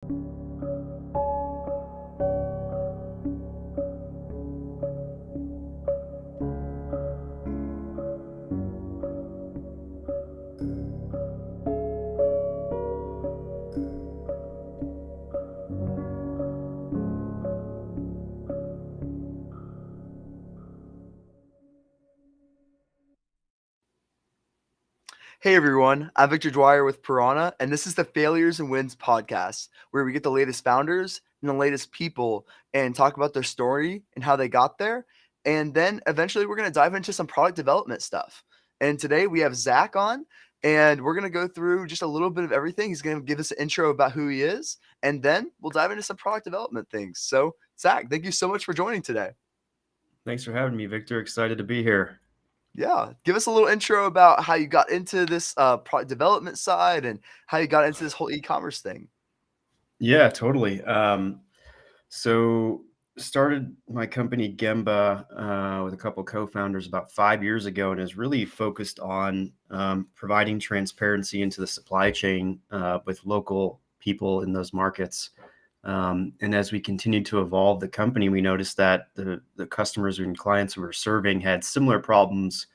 Hey everyone, I'm Victor Dwyer with Piranha, and this is the Failures and Wins podcast, where we get the latest founders and the latest people and talk about their story and how they got there. And then eventually we're going to dive into some product development stuff. And today we have Zack on, and we're going to go through just a little bit of everything. He's going to give us an intro about who he is, and then we'll dive into some product development things. So, Zack, thank you so much for joining today. Thanks for having me, Victor. Excited to be here. Yeah, give us a little intro about how you got into this product development side and how you got into this whole e-commerce thing. Yeah, totally. So started my company Gembah with a couple co-founders about 5 years ago, and is really focused on providing transparency into the supply chain with local people in those markets. And as we continued to evolve the company, we noticed that the customers and clients we were serving had similar problems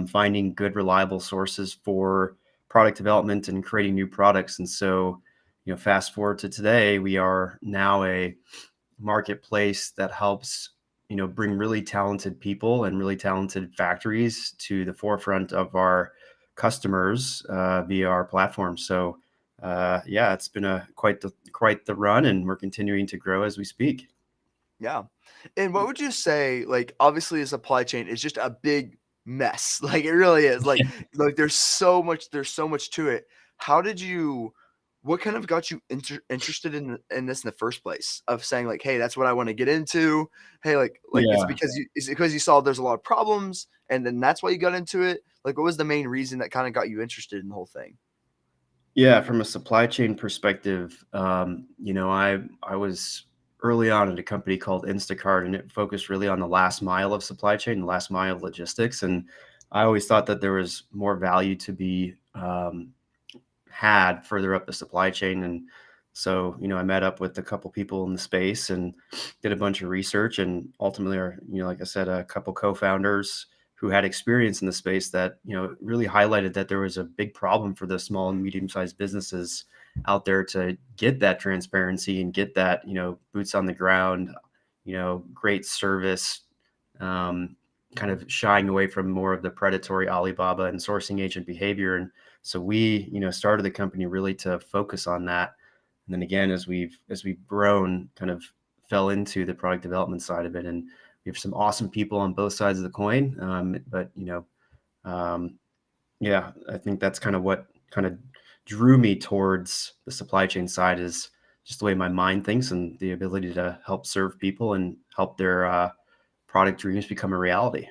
finding good, reliable sources for product development and creating new products. And so, fast forward to today, we are now a marketplace that helps, bring really talented people and really talented factories to the forefront of our customers via our platform. So, yeah, it's been quite the run, and we're continuing to grow as we speak. Yeah. And what would you say, like, obviously, the supply chain is just a big mess. Like, it really is. Like there's so much to it. How did you what kind of got you interested in this in the first place? Of saying like, "Hey, that's what I wanna get into." Hey, like, Yeah. is it because you saw there's a lot of problems, and then that's why you got into it? Like, what was the main reason that kinda got you interested in the whole thing? Yeah, from a supply chain perspective, I was early on at a company called Instacart, and it focused really on the last mile of supply chain, the last mile of logistics. And I always thought that there was more value to be had further up the supply chain. And so, I met up with a couple people in the space and did a bunch of research, and ultimately, like I said, a couple co-founders who had experience in the space that, really highlighted that there was a big problem for the small and medium-sized businesses out there to get that transparency and get that, boots on the ground, great service, um, kind of shying away from more of the predatory Alibaba and sourcing agent behavior. And so we, started the company really to focus on that. And then again, as we've grown, kind of fell into the product development side of it. And we have some awesome people on both sides of the coin. But um, yeah, I think that's kind of what kind of drew me towards the supply chain side, is just the way my mind thinks and the ability to help serve people and help their product dreams become a reality.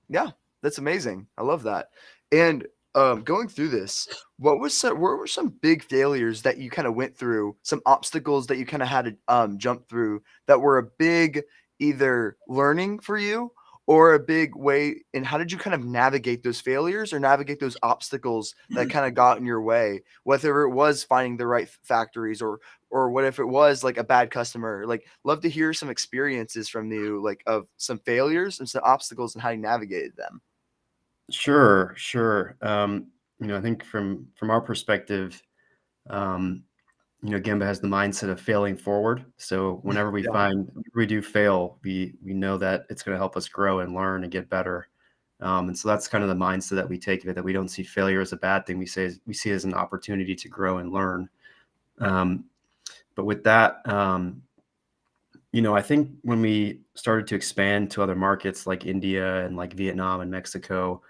Yeah, that's amazing. I love that. And, going through this, what were some big failures that you kinda went through, some obstacles that you kinda had to, jump through that were a big either learning for you or a big way and how did you kind of navigate those failures or navigate those obstacles that kinda got in your way? Whether it was finding the right factories or what if it was, like, a bad customer? Like, love to hear some experiences from you, like, of some failures and some obstacles and how you navigated them. Sure, sure. I think from our perspective, um, Gamba has the mindset of failing forward. So whenever we Yeah. find we do fail, we know that it's going to help us grow and learn and get better. And so that's kind of the mindset that we take of it. That we don't see failure as a bad thing. We see it as an opportunity to grow and learn. Um, but with that, I think when we started to expand to other markets like India and like Vietnam and Mexico,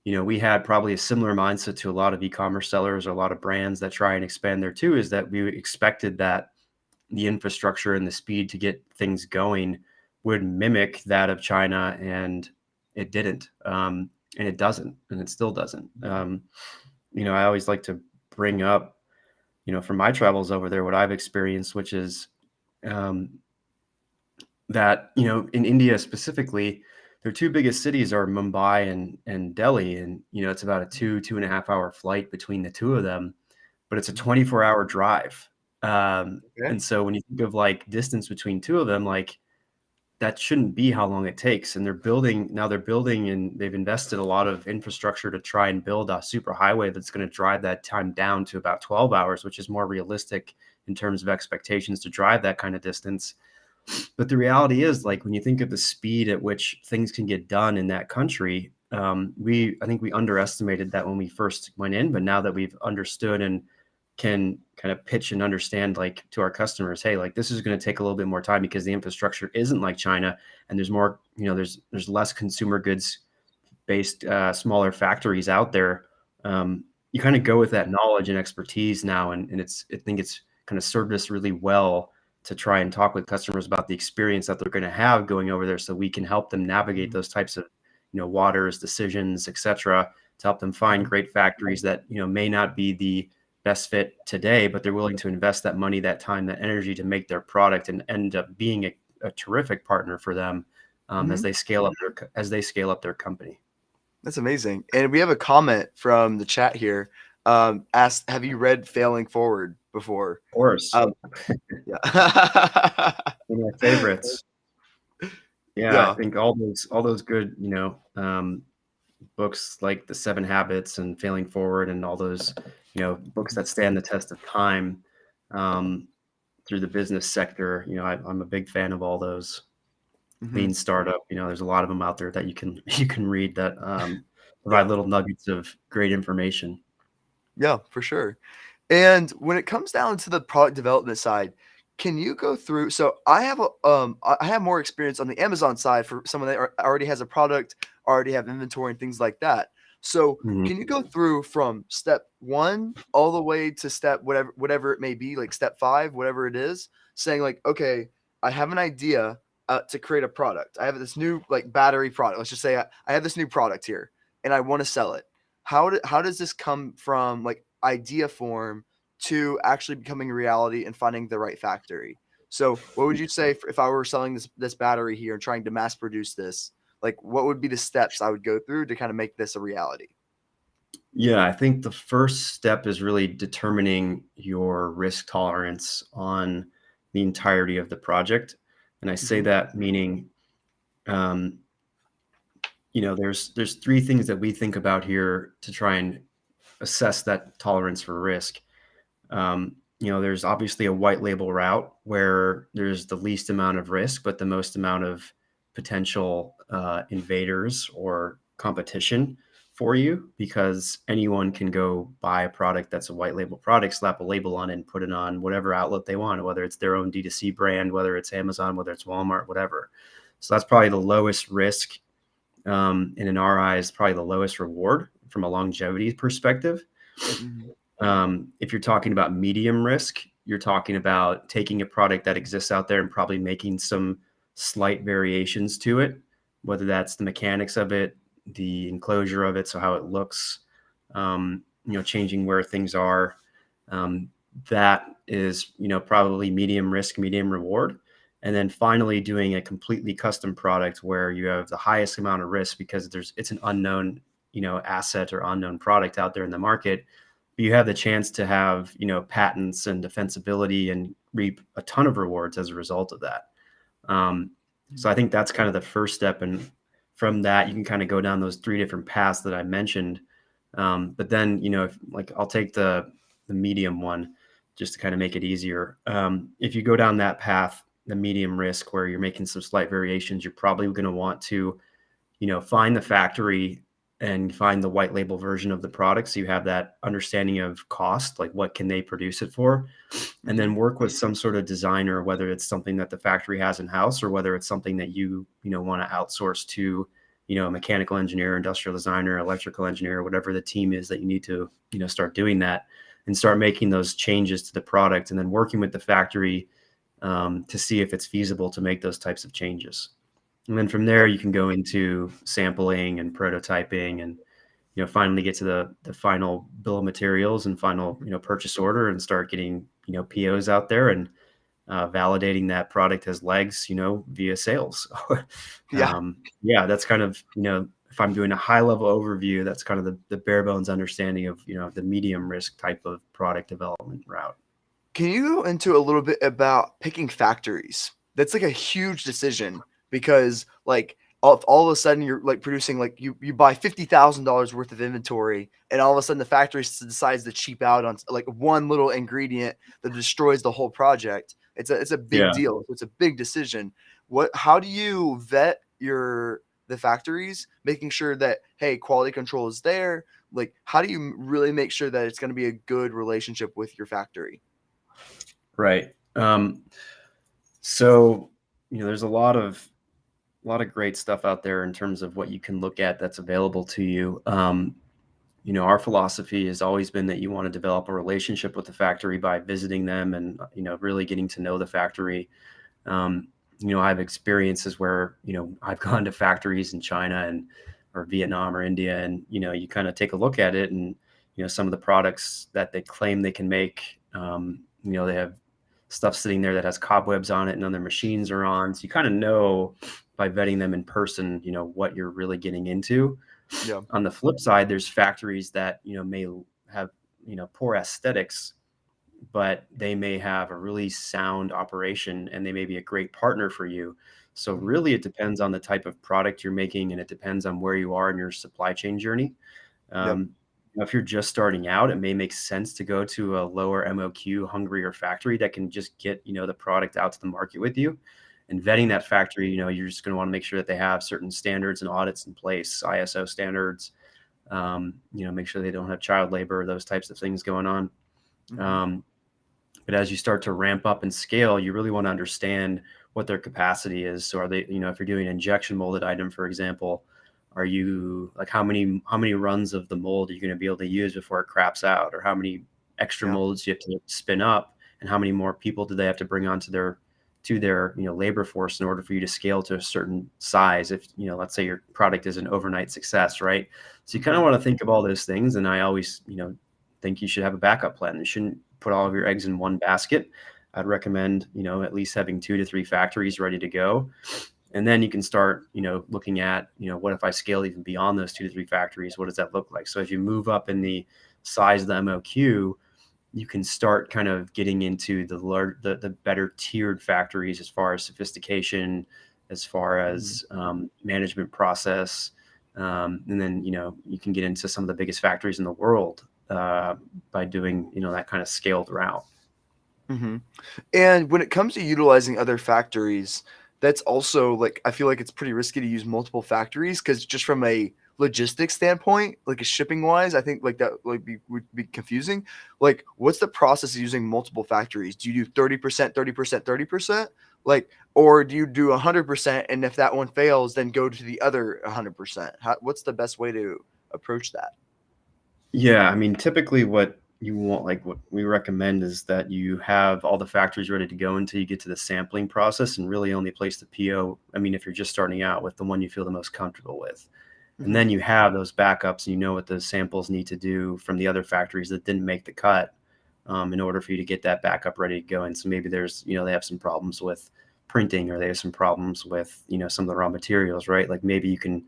we had probably a similar mindset to a lot of e-commerce sellers or a lot of brands that try and expand there too, is that we expected that the infrastructure and the speed to get things going would mimic that of China, and it didn't. And it doesn't, and it still doesn't. I always like to bring up, from my travels over there, what I've experienced, which is um, that, in India specifically, their two biggest cities are Mumbai and Delhi. And, it's about a 2.5 hour flight between the two of them, but it's a 24-hour drive. Okay. And so when you think of like distance between two of them, like that shouldn't be how long it takes. And they're building and they've invested a lot of infrastructure to try and build a super highway that's going to drive that time down to about 12 hours, which is more realistic in terms of expectations to drive that kind of distance. But the reality is, like, when you think of the speed at which things can get done in that country, I think we underestimated that when we first went in, but now that we've understood and can kind of pitch and understand, like, to our customers, hey, like, this is going to take a little bit more time because the infrastructure isn't like China, and there's more, there's less consumer goods based smaller factories out there. You kind of go with that knowledge and expertise now, and I think it's kind of served us really well to try and talk with customers about the experience that they're going to have going over there, so we can help them navigate Mhm. those types of waters, decisions, etc., to help them find Mhm. great factories that may not be the best fit today, but they're willing to invest that money, that time, that energy to make their product and end up being a terrific partner for them as Mhm. they scale up their company. That's amazing. And we have a comment from the chat here. Asked, have you read Failing Forward before? Of course. Um, yeah. One of my favorites. Yeah, I Yeah. think all those good, books like The 7 Habits and Failing Forward and all those, books Mhm. that stand the test of time, um, through the business sector. I'm a big fan of all those. Mhm. Lean Startup, there's a lot of them out there that you can you can read that, provide Yeah. little nuggets of great information. Yeah, for sure. And when it comes down to the product development side, can you go through so I have more experience on the Amazon side for someone that already has a product, already have inventory and things like that. So, Mhm. can you go through from step 1 all the way to step whatever it may be, like step 5, whatever it is, saying like, "Okay, I have an idea to create a product. I have this new like battery product. Let's just say I have this new product here and I want to sell it. How does this come from like idea form to actually becoming a reality and finding the right factory? So, what would you say if I were selling this battery here and trying to mass produce this? Like, what would be the steps I would go through to kind of make this a reality? Yeah, I think the first step is really determining your risk tolerance on the entirety of the project. And I say Mhm, that meaning, um, there's three things that we think about here to try and assess that tolerance for risk. There's obviously a white label route where there's the least amount of risk, but the most amount of potential invaders or competition for you, because anyone can go buy a product that's a white label product, slap a label on it, and put it on whatever outlet they want, whether it's their own D2C brand, whether it's Amazon, whether it's Walmart, whatever. So that's probably the lowest risk, and in our eyes, probably the lowest reward from a longevity perspective. mhm, If you're talking about medium risk, you're talking about taking a product that exists out there and probably making some slight variations to it, whether that's the mechanics of it, the enclosure of it, so how it looks, changing where things are. Um, that is, probably medium risk, medium reward. And then finally doing a completely custom product where you have the highest amount of risk because it's an unknown, asset or unknown product out there in the market. You have the chance to have, patents and defensibility and reap a ton of rewards as a result of that. Um, so mhm, I think that's kind of the first step. And from that, you can kind of go down those three different paths that I mentioned. But then, if, like, I'll take the medium one just to kind of make it easier. If you go down that path, the medium risk where you're making some slight variations, you're probably going to want to, find the factory and find the white label version of the product, so you have that understanding of cost, like what can they produce it for, and then mhm, work with some sort of designer, whether it's something that the factory has in house or whether it's something that you want to outsource to, a mechanical engineer, industrial designer, electrical engineer, whatever the team is that you need to, start doing that and start making those changes to the product, and then working with the factory, to see if it's feasible to make those types of changes. And then from yeah, there, you can go into sampling and prototyping and, finally get to the final bill of materials and final, purchase order, and start getting, POs out there and validating that product has legs, via sales. yeah. Yeah, that's kind of, if I'm doing a high level overview, that's kind of the bare bones understanding of, the medium risk type of product development route. Can you go into a little bit about picking factories? That's like a huge decision because like all of a sudden you're like producing like you buy $50,000 worth of inventory and all of a sudden the factory decides to cheap out on like one little ingredient that destroys the whole project. It's a big Yeah. deal. It's a big decision. How do you vet the factories, making sure that hey, quality control is there? Like how do you really make sure that it's going to be a good relationship with your factory? Right. So, there's a lot of great stuff out there in terms of what you can look at that's available to you. Our philosophy has always been that you want to develop a relationship with the factory by visiting them and, really getting to know the factory. Um, I have experiences where, I've gone to factories in China and or Vietnam or India, and, you kind of take a look at it and, some of the products that they claim they can make, they have stuff sitting there that has cobwebs on it and other machines are on. So you kind of know by vetting them in person, what you're really getting into. Yeah. On the flip side, there's factories that, may have, poor aesthetics, but they may have a really sound operation and they may be a great partner for you. So Mhm. really it depends on the type of product you're making and it depends on where you are in your supply chain journey. Yep. Um, if you're just starting out, it may make sense to go to a lower MOQ, hungrier factory that can just get, the product out to the market with you. And vetting Mhm. that factory, you're just going to want to make sure that they have certain standards and audits in place, ISO standards, make sure they don't have child labor, those types of things going on. Mhm. Um, but as you start to ramp up and scale, you really want to understand what their capacity is. So are they, if you're doing an injection molded item, for example, are you like how many runs of the mold are you going to be able to use before it craps out? Or how many extra Yeah. molds you have to spin up? And how many more people do they have to bring onto their labor force in order for you to scale to a certain size? If, let's say your product is an overnight success, right? So you kind of Mhm. want to think of all those things. And I always, think you should have a backup plan. You shouldn't put all of your eggs in one basket. I'd recommend, at least having 2 to 3 factories ready to go. And then you can start, looking at, what if I scale even beyond those 2 to 3 factories? What does that look like? So as you move up in the size of the MOQ, you can start kind of getting into the better tiered factories as far as sophistication, as far Mhm. as management process, and then you can get into some of the biggest factories in the world by doing that kind of scaled route. Mhm. And when it comes to utilizing other factories, that's also like I feel like it's pretty risky to use multiple factories because just from a logistics standpoint, like a shipping wise, I think like that would be confusing. Like, what's the process of using multiple factories? Do you do 30%, 30%, 30%? Like, or do you do 100%? And if that one fails, then go to the other 100%? What's the best way to approach that? Yeah, I mean, typically what you want, like what we recommend is that you have all the factories ready to go until you get to the sampling process and really only place the PO. I mean, if you're just starting out with the one you feel the most comfortable with. And Mhm. then you have those backups and you know what those samples need to do from the other factories that didn't make the cut in order for you to get that backup ready to go. And so maybe there's, they have some problems with printing or they have some problems with, some of the raw materials, right? Like maybe you can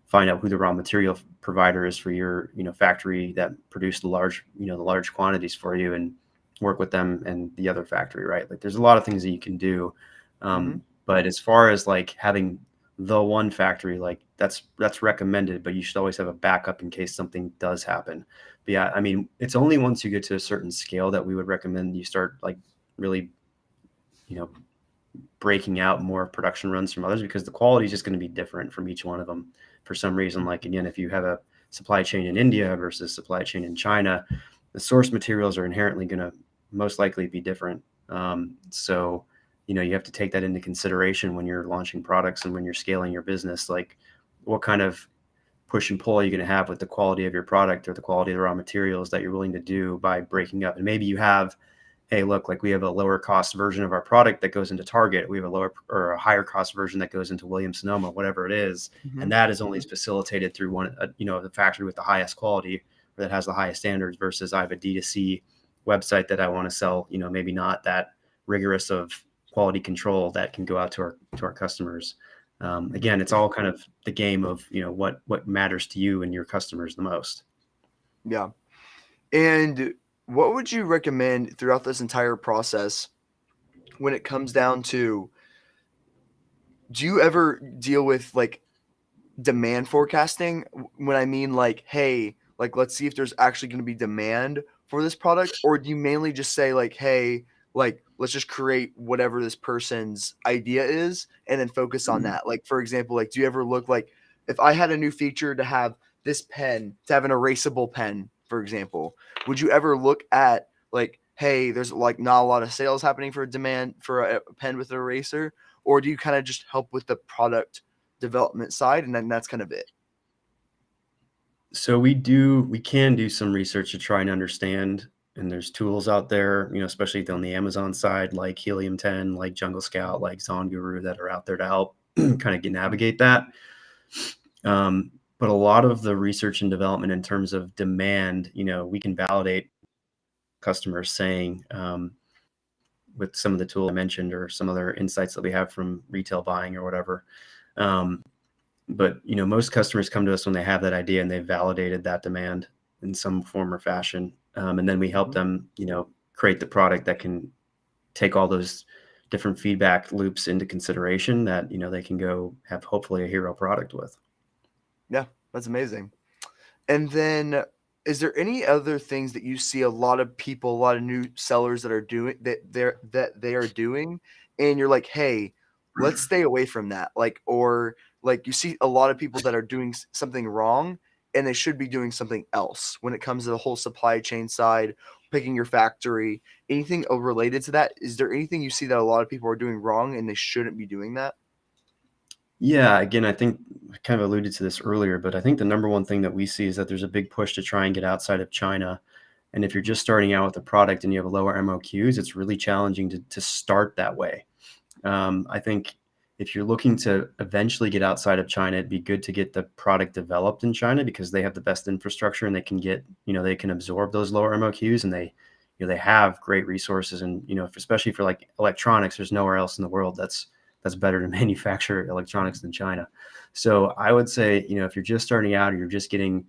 find out who the raw material provider is for your, factory that produced the large quantities for you and work with them and the other factory, right? Like there's a lot of things that you can do. Mhm. But as far as like having the one factory, like that's recommended, but you should always have a backup in case something does happen. But yeah, I mean, it's only once you get to a certain scale that we would recommend you start like really, you know, breaking out more production runs from others because the quality is just going to be different from each one of them for some reason. Like again, if you have a supply chain in India versus supply chain in China, the source materials are inherently going to most likely be different. So you have to take that into consideration when you're launching products and when you're scaling your business. Like what kind of push and pull are you going to have with the quality of your product or the quality of the raw materials that you're willing to do by breaking up? And maybe you have, hey, look, like we have a lower cost version of our product that goes into Target. We have a lower or a higher cost version that goes into Williams Sonoma, whatever it is. And Mhm. that is only facilitated through the factory with the highest quality or that has the highest standards versus I have a D2C website that I want to sell, maybe not that rigorous of quality control that can go out to our customers. Mhm. Again, it's all kind of the game of, what matters to you and your customers the most. Yeah. And what would you recommend throughout this entire process when it comes down to, do you ever deal with like demand forecasting? When I mean like, hey, like let's see if there's actually going to be demand for this product, or do you mainly just say like, hey, like let's just create whatever this person's idea is and then focus on that? Like for example, like do you ever look like, if I had a new feature to have this pen, to have an erasable pen, for example, would you ever look at like, hey, there's like not a lot of sales happening for demand for a pen with an eraser, or do you kind of just help with the product development side, and then that's kind of it? So we can do some research to try and understand, and there's tools out there, especially on the Amazon side, like Helium 10, like Jungle Scout, like Zon Guru, that are out there to help kind of navigate that. But a lot of the research and development in terms of demand, we can validate customers saying, with some of the tools I mentioned or some other insights that we have from retail buying or whatever. But most customers come to us when they have that idea and they've validated that demand in some form or fashion, and then we help Mhm. them, create the product that can take all those different feedback loops into consideration, that they can go have hopefully a hero product with. Yeah, that's amazing. And then is there any other things that you see a lot of people, a lot of new sellers that are doing, that they are doing, and you're like, "Hey, let's stay away from that." Like, or like you see a lot of people that are doing something wrong and they should be doing something else when it comes to the whole supply chain side, picking your factory, anything related to that. Is there anything you see that a lot of people are doing wrong and they shouldn't be doing that? Yeah, again, I think I kind of alluded to this earlier, but I think the number one thing that we see is that there's a big push to try and get outside of China. And if you're just starting out with a product and you have lower MOQs, it's really challenging to start that way. I think if you're looking to eventually get outside of China, it'd be good to get the product developed in China, because they have the best infrastructure and they can get, they can absorb those lower MOQs, and they have great resources. And, especially for like electronics, there's nowhere else in the world that's better to manufacture electronics than China. So I would say, if you're just starting out or you're just getting,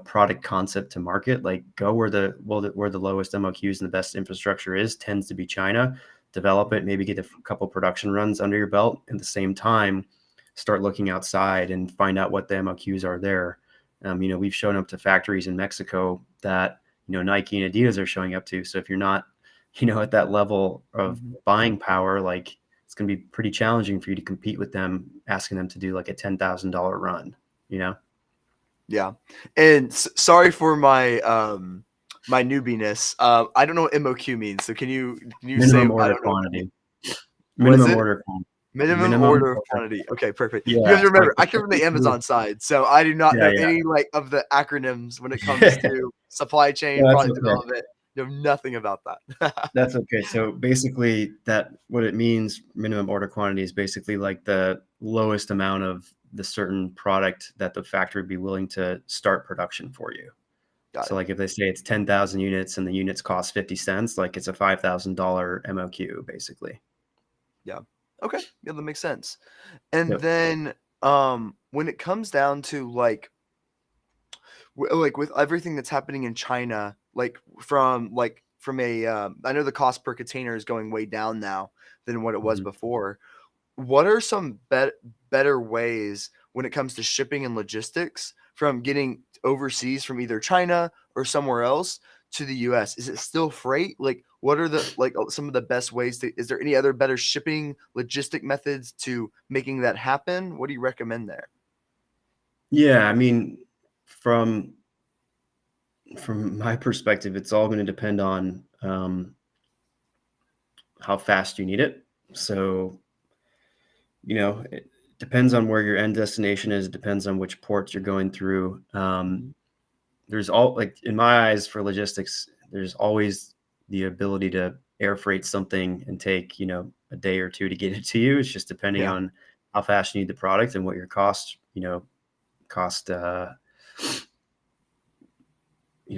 product concept to market, like go where the lowest MOQs and the best infrastructure is, tends to be China. Develop it, maybe get a couple production runs under your belt. At the same time, start looking outside and find out what the MOQs are there. We've shown up to factories in Mexico that, Nike and Adidas are showing up to. So if you're not, at that level of Mhm. buying power, like it's going to be pretty challenging for you to compete with them, asking them to do like a $10,000 run, you know? Yeah, and sorry for my my newbiness. I don't know what MOQ means, so can you say Minimum I order don't know what that means? quantity. What is Minimum it? order quantity. Minimum Minimum order of order. quantity. Okay, perfect. You have Yeah. to Like remember, I come from the Amazon side, so I do not yeah, know yeah. any like of the acronyms when it comes to supply chain, No, that's product okay. development. Know nothing about that. That's okay. So basically, that what it means, minimum order quantity, is basically like the lowest amount of the certain product that the factory would be willing to start production for you. Got So it. like if they say it's 10,000 units and the units cost 50 cents, like it's a $5,000 MOQ basically. Yeah. Okay. Yeah, that makes sense. And Yep. then when it comes down to like with everything that's happening in China, like from a, I know the cost per container is going way down now than what it was Mhm. before. What are some better ways when it comes to shipping and logistics from getting overseas from either China or somewhere else to the US? Is it still freight? Like, what are the like some of the best ways to? Is there any other better shipping logistic methods to making that happen? What do you recommend there? Yeah, I mean, from my perspective, it's all going to depend on how fast you need it. So, it depends on where your end destination is. It depends on which ports you're going through. Mhm. There's all like in my eyes for logistics, there's always the ability to air freight something and take, a day or two to get it to you. It's just depending Yeah. on how fast you need the product and what your cost,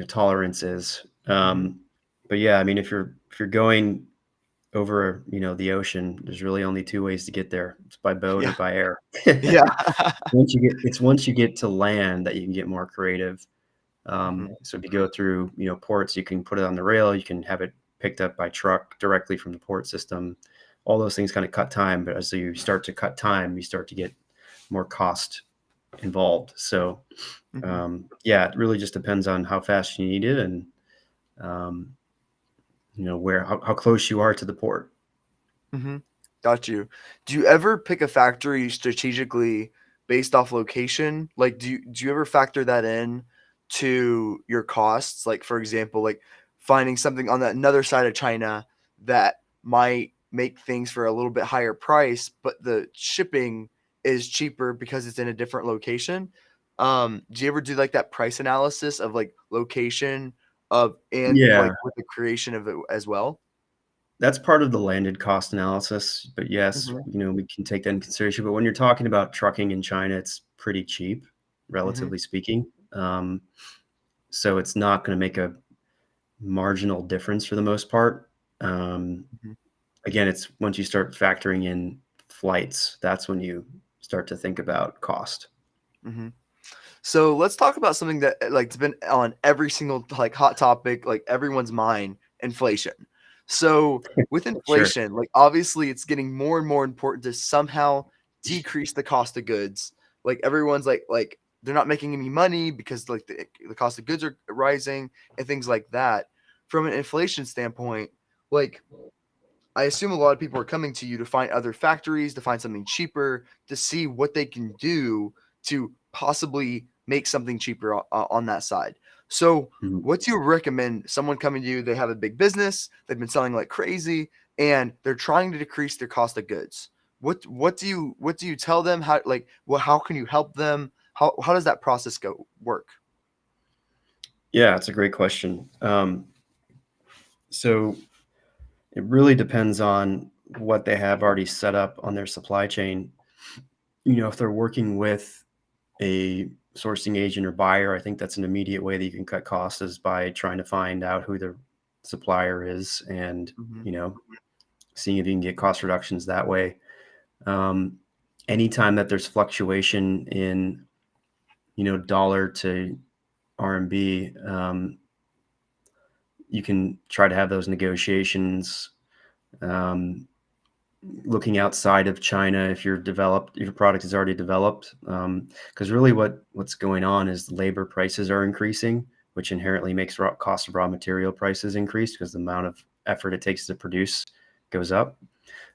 tolerance is. Mhm. But yeah, I mean, if you're going over, the ocean, there's really only two ways to get there. It's by boat or Yeah. by air. Yeah. Once you get to land that you can get more creative. Mhm. So if you go through, ports, you can put it on the rail, you can have it picked up by truck directly from the port system. All those things kind of cut time, but as you start to cut time, you start to get more cost involved. So Mhm. yeah, it really just depends on how fast you need it and um, how close you are to the port. Mhm. Got you. Do you ever pick a factory strategically based off location? Like, do you ever factor that in to your costs? Like, for example, like finding something on that another side of China that might make things for a little bit higher price, but the shipping is cheaper because it's in a different location. Do you ever do like that price analysis of like location of and like Yeah, with the creation of it as well? that's part of the landed cost analysis. But yes, Mhm. we can take that in consideration. But when you're talking about trucking in China, it's pretty cheap, Mhm. relatively speaking. So it's not going to make a marginal difference for the most part. Um, Mhm. Again, it's once you start factoring in flights, that's when you start to think about cost. Mhm. So let's talk about something that like it's been on every single like hot topic, like everyone's mind, inflation. So with Sure. inflation, like obviously it's getting more and more important to somehow decrease the cost of goods. Like everyone's like they're not making any money because like the cost of goods are rising and things like that. From an inflation standpoint, like I assume a lot of people are coming to you to find other factories, to find something cheaper, to see what they can do to possibly make something cheaper on that side. So, Mhm. what do you recommend someone coming to you? They have a big business, they've been selling like crazy, and they're trying to decrease their cost of goods. What do you tell them? How like well, how can you help them? How does that process go work? Yeah, it's a great question. So it really depends on what they have already set up on their supply chain. If they're working with a sourcing agent or buyer, I think that's an immediate way that you can cut costs is by trying to find out who the supplier is and, Mhm. you know, seeing if you can get cost reductions that way. Um, Anytime that there's fluctuation in, dollar to RMB, you can try to have those negotiations. Um, Looking outside of China, if your product is already developed, because really what's going on is labor prices are increasing, which inherently makes cost of raw material prices increase because the amount of effort it takes to produce goes up.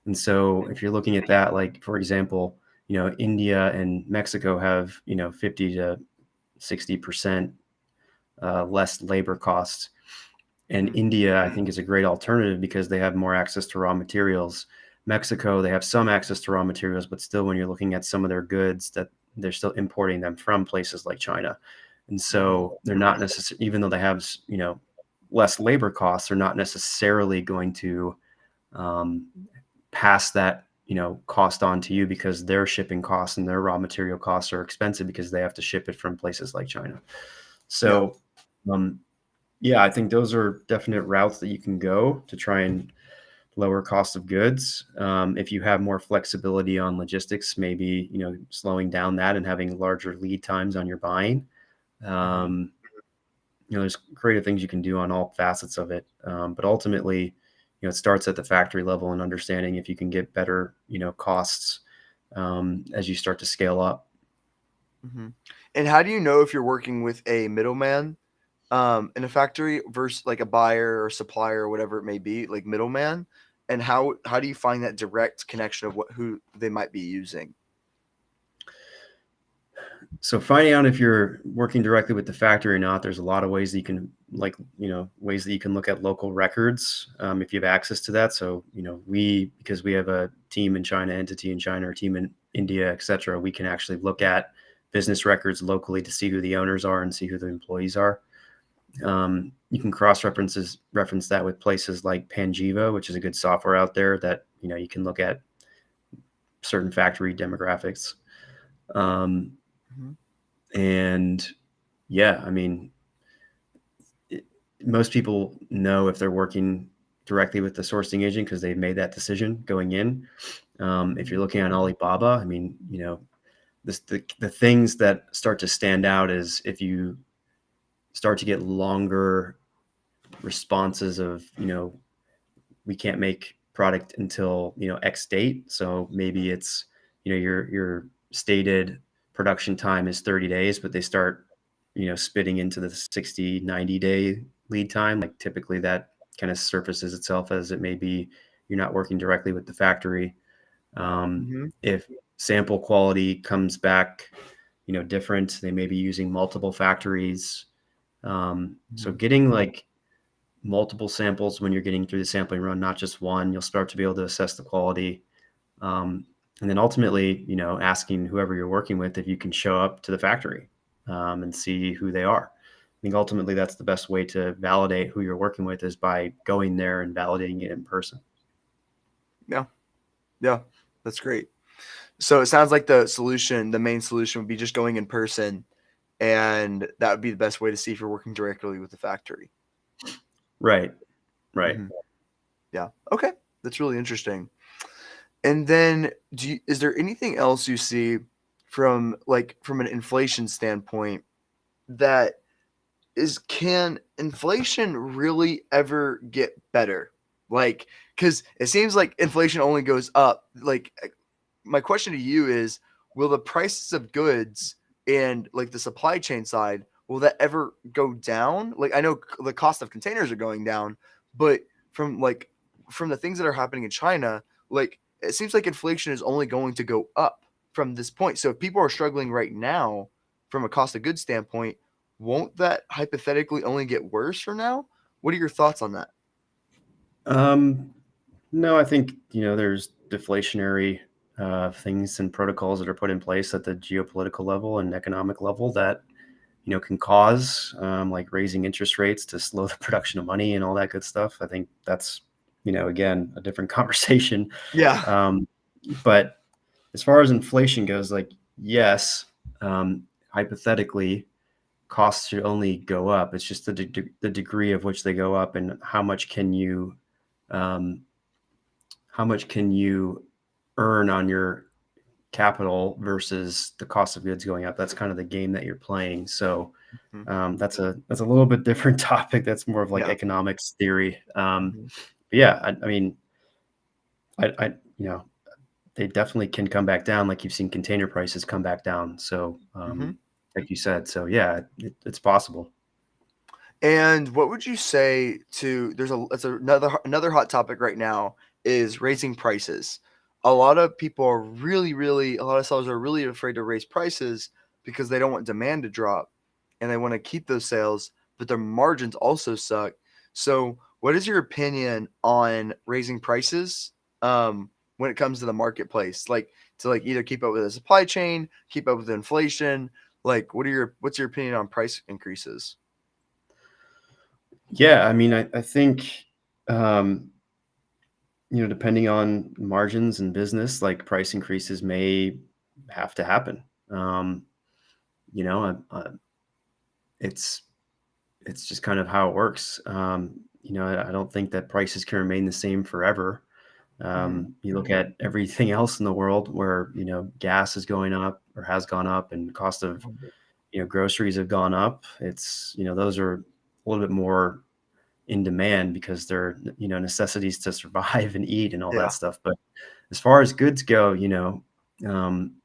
And so if you're looking at that, like for example, India and Mexico have 50 to 60% less labor costs. And Mhm. India, I think, is a great alternative because they have more access to raw materials. Mexico, they have some access to raw materials, but still, when you're looking at some of their goods, that they're still importing them from places like China, and Mhm. so they're not necessarily, even though they have less labor costs, they're not necessarily going to um, pass that cost on to you because their shipping costs and their raw material costs are expensive because they have to ship it from places like China. Yeah. So um, yeah, I think those are definite routes that you can go to try and lower cost of goods. If you have more flexibility on logistics, maybe slowing down that and having larger lead times on your buying. Mhm. Um, there's creative things you can do on all facets of it, but ultimately, it starts at the factory level and understanding if you can get better, costs as you start to scale up. Mhm. And how do you know if you're working with a middleman, in a factory versus like a buyer or supplier or whatever it may be, like middleman? And how do you find that direct connection of who they might be using? So finding out if you're working directly with the factory or not, there's a lot of ways that you can ways that you can look at local records if you have access to that. So because we have a team in China, entity in China, or team in India, etc., we can actually look at business records locally to see who the owners are and see who the employees are. You can reference that with places like Panjiva, which is a good software out there that you can look at certain factory demographics. Um, Mhm. and yeah, I mean, it, most people know if they're working directly with the sourcing agent because they've made that decision going in. If Mhm. you're looking at Alibaba, I mean, the things that start to stand out is if you start to get longer responses of, we can't make product until, X date. So maybe it's, your stated production time is 30 days, but they start, spitting into the 60, 90-day lead time. Like typically that kind of surfaces itself as it may be you're not working directly with the factory. Mhm. If sample quality comes back, different, they may be using multiple factories. So Mhm. getting like multiple samples when you're getting through the sampling run, not just one, you'll start to be able to assess the quality. Um, and then ultimately, asking whoever you're working with if you can show up to the factory and see who they are. I think ultimately that's the best way to validate who you're working with is by going there and validating it in person. Yeah. Yeah. That's great. So it sounds like the main solution would be just going in person, and that would be the best way to see if you're working directly with the factory. Right. Right. Mhm. Yeah. Okay. That's really interesting. And then is there anything else you see from an inflation standpoint that can inflation really ever get better? Like, because it seems like inflation only goes up. Like, my question to you is, will the prices of goods and like the supply chain side, will that ever go down? Like, I know the cost of containers are going down, but from like from the things that are happening in China, like it seems like inflation is only going to go up from this point. So if people are struggling right now from a cost of goods standpoint, won't that hypothetically only get worse from now? What are your thoughts on that? Um, no, I think, there's deflationary things and protocols that are put in place at the geopolitical level and economic level that, can cause like raising interest rates to slow the production of money and all that good stuff. I think that's, again, a different conversation. Yeah. Um, but as far as inflation goes, like, yes, hypothetically, costs should only go up. It's just the degree of which they go up and um, how much can you earn on your capital versus the cost of goods going up. That's kind of the game that you're playing. So Mhm. that's a little bit different topic. That's more of like Yeah. economics theory. Mhm. But yeah, I mean, I you know they definitely can come back down. Like you've seen container prices come back down. So Mhm. like you said, so yeah, it's possible. And what would you say to another hot topic right now is raising prices. A lot of sellers are really afraid to raise prices because they don't want demand to drop and they want to keep those sales, but their margins also suck. So, what is your opinion on raising prices when it comes to the marketplace? Like to like either keep up with the supply chain, keep up with inflation. Like, what's your opinion on price increases? Yeah, I mean, I think um, depending on margins and business, like price increases may have to happen. Um, you know, it's it's just kind of how it works. I don't think that prices can remain the same forever. Mhm. You look at everything else in the world where gas is going up or has gone up, and cost of Mhm. groceries have gone up. It's those are a little bit more in demand because they're necessities to survive and eat and all that Yeah. stuff. But as far as goods go, um,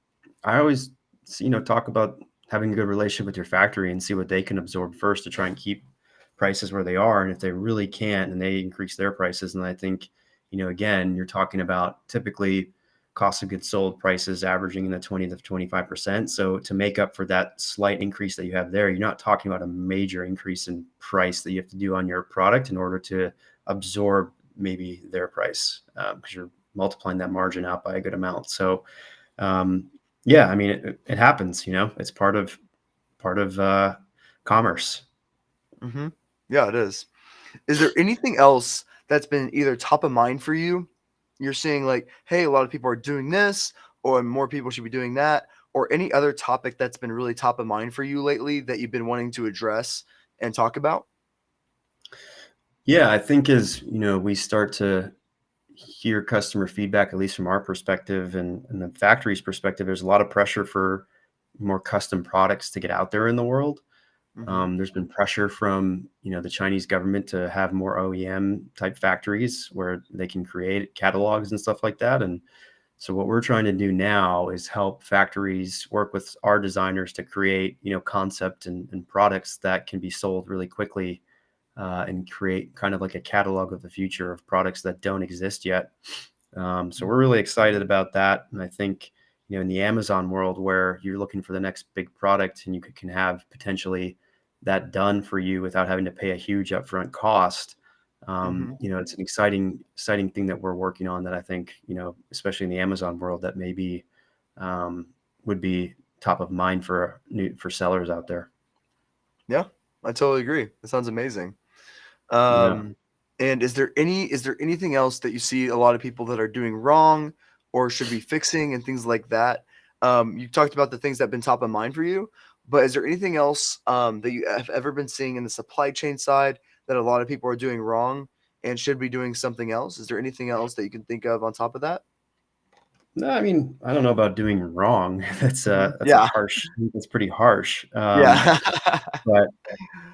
I always talk about having a good relationship with your factory and see what they can absorb first to try and keep prices where they are. And if they really can't and they increase their prices, and I think again, you're talking about typically cost of goods sold prices averaging in the 20 to 25%. So to make up for that slight increase that you have there, you're not talking about a major increase in price that you have to do on your product in order to absorb maybe their price, because you're multiplying that margin out by a good amount. So yeah, I mean, it happens. It's part of commerce. Mhm. Yeah, it is. Is there anything else that's been either top of mind for you? You're seeing like, "Hey, a lot of people are doing this," or "More people should be doing that," or any other topic that's been really top of mind for you lately that you've been wanting to address and talk about? Yeah, I think as we start to hear customer feedback, at least from our perspective and the factory's perspective, there's a lot of pressure for more custom products to get out there in the world. Mhm. There's been pressure from, the Chinese government to have more OEM type factories where they can create catalogs and stuff like that. And so what we're trying to do now is help factories work with our designers to create, concept and products that can be sold really quickly, and create kind of like a catalog of the future of products that don't exist yet. So we're really excited about that. And I think, in the Amazon world where you're looking for the next big product and you can have potentially that done for you without having to pay a huge upfront cost. Mhm. It's an exciting thing that we're working on that I think, especially in the Amazon world, that maybe um, would be top of mind for sellers out there. Yeah, I totally agree. That sounds amazing. Yeah. Um, and is there anything else that you see a lot of people that are doing wrong or should be fixing and things like that? You talked about the things that have been top of mind for you, but is there anything else that you have ever been seeing in the supply chain side that a lot of people are doing wrong and should be doing something else? Is there anything else that you can think of on top of that? No, I mean, I don't know about doing wrong. Mhm. That's a Yeah. harsh. That's pretty harsh. Yeah. But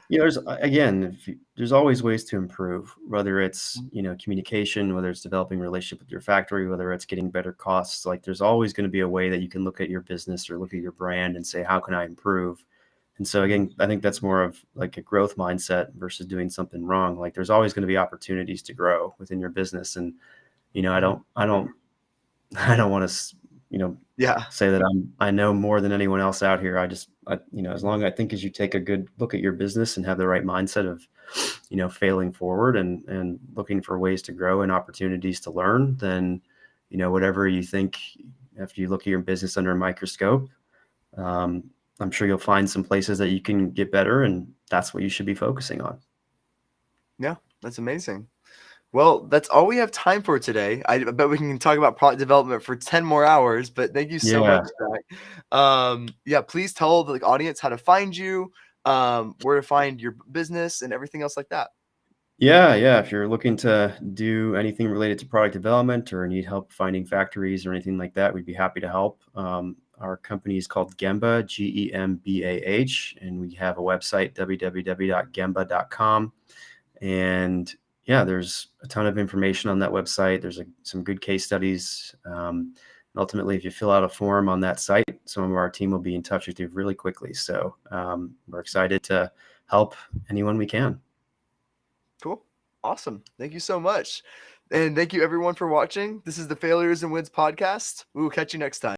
there's again, there's always ways to improve. Whether it's communication, whether it's developing a relationship with your factory, whether it's getting better costs. Like there's always going to be a way that you can look at your business or look at your brand and say, how can I improve? And so Mhm. again, I think that's more of like a growth mindset versus doing something wrong. Like there's always going to be opportunities to grow within your business, and Mhm. I don't I don't want to, Yeah. say that I know more than anyone else out here. As long as I think as you take a good look at your business and have the right mindset of, failing forward and looking for ways to grow and opportunities to learn, then, whatever you think after you look at your business under a microscope, um, I'm sure you'll find some places that you can get better, and that's what you should be focusing on. Yeah, that's amazing. Well, that's all we have time for today. I bet we can talk about product development for 10 more hours, but thank you so much, Yeah. Zach. Yeah, please tell the audience how to find you, where to find your business and everything else like that. Yeah, yeah. If you're looking to do anything related to product development or need help finding factories or anything like that, we'd be happy to help. Our company is called Gembah, Gembah, and we have a website, www.gembah.com. And yeah, there's a ton of information on that website. There's some good case studies. And ultimately, if you fill out a form on that site, some of our team will be in touch with you really quickly. So we're excited to help anyone we can. Cool. Awesome. Thank you so much. And thank you everyone for watching. This is the Failures and Wins podcast. We will catch you next time.